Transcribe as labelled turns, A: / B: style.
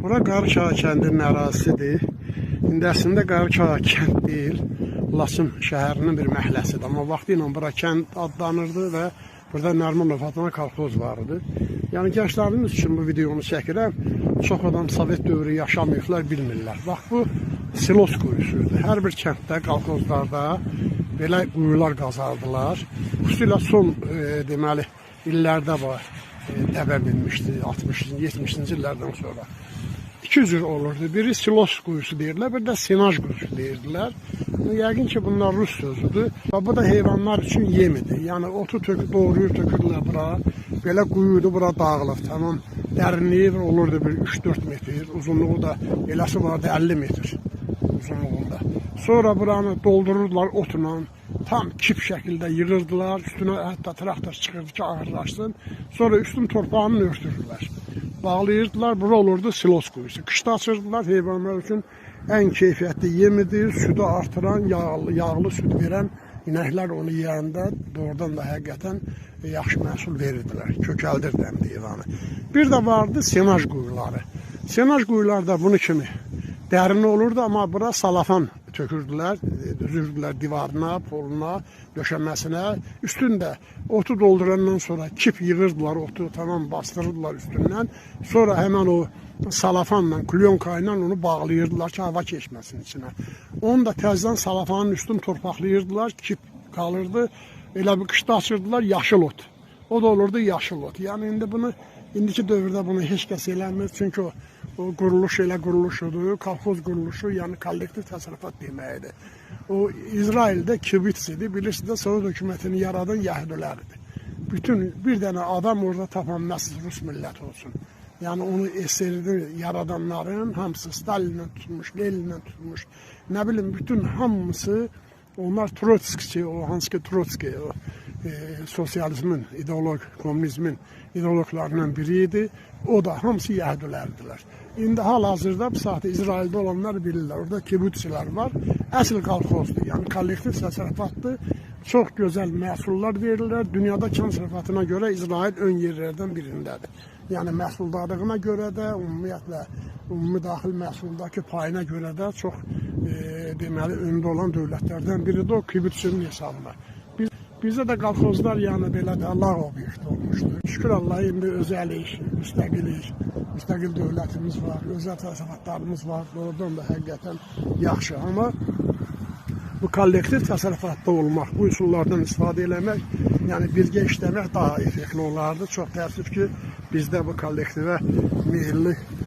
A: Bura Qarıçay kəndinin ərazisidir. İndi əslində Qarıçay kənd deyil, Laçın şəhərinin bir məhəlləsidir. Amma vaxtı ilə bura kənd adlanırdı və burada Nərmanov adına kolxoz vardı. Yəni gənclərimiz üçün bu videonu çəkirəm. Çox adam Sovet dövrü yaşamayıblar, bilmirlər. Bax bu silos quyusudur. Hər bir kənddə, kolxozlarda belə quyular qazardılar. Xüsusilə son deməli illərdə var. Dəbə binmişdi 60-cı, 70-ci illərdən sonra. İki cür olurdu. Biri silos quyusu deyirlər, bir də sinaj quyusu deyirlər. Yəqin ki bunlar rus sözüdür. Bu da heyvanlar üçün yemidir. Yəni otu doğrayır, tökürlər bura. Belə quyuydu, bura dağılıb. Tamam, dərinliyi olurdu bir 3-4 metr. Uzunluğu da eləsi vardı 50 metr uzunluğunda. Sonra buranı doldururdular otla. Tam kip şəkildə yığırdılar. Üstünə hətta traktor çıxırdı ki ağırlaşsın. Sonra üstün torpağını örtürürlər. Bağlayırdılar. Bura olurdu silos quyusu. Qışda açırdılar heyvanlar üçün. Ən keyfiyyətli yemidir, südü artıran, yağlı süd verən inəklər onu yeyəndə doğrudan da həqiqətən yaxşı məhsul verirdilər, kökəldirdi həm də heyvanı. Bir də vardı senaj quyuları. Senaj quyularda bunu kimi dərin olurdu, amma bura salafan tökürdülər, düzürdülər divarına, poluna, döşəməsinə. Üstündə otu doldurandan sonra kip yığırdılar, otu tamam bastırırdılar üstündən. Sonra həmən o salafanla, klyonka ilə onu bağlayırdılar ki, hava keçməsin içinə. Onu da təzdən salafanın üstünü torpaqlayırdılar, kip qalırdı. Elə bir qışda açırdılar, yaşıl ot. O da olurdu yaşıl ot. Yəni indiki dövrdə bunu heç kəs eləmir. Çünki o quruluş elə quruluşudur, kolxoz quruluşu, yəni kollektiv təsərrüfat deməkdir. O İsraildə kibitsidir, bilirsiniz də Sovet hökumətini yaradan yəhudilər idi. Bütün bir dənə adam orada tapan nəsil Rus milləti olsun. Yəni onu SSRİ yaradanların hamısı Stalinlə tutmuş, Leninlə tutmuş, nə bilim bütün hamısı onlar Trotski, o hansı ki Trotski, o sosializmin, ideolog, komünizmin ideologlarından biriydi. O da hamısı yəhudilər. İndi hal-hazırda bu saatdə İsraildə olanlar bilirlər. Orada kibutsilər var. Əsl kolxozdur, yəni kollektiv təsərrüfatdır. Çox gözəl məhsullar verirlər. Dünyada kənd təsərrüfatına görə İsrail ön yerlərdən birindədir. Yəni məhsuldarlığına görə də, ümumiyyətlə ümumi daxil məhsuldakı payına görə də çox deməli öndə olan dövlətlərdən biridir o kibutsun hesabına. Bizdə də kolxozlar yəni belə də lağ obyekti olmuşdur. Şükür Allah indi özəlik, müstəqil dövlətimiz var, özəl təsərrüfatlarımız var. Oradan da həqiqətən yaxşı. Amma bu kollektiv təsərrüfatda olmaq, bu üsullardan istifadə eləmək, yəni birgə işləmək daha effektli olardı. Çox təəssüf ki, bizdə bu kollektivə meyilli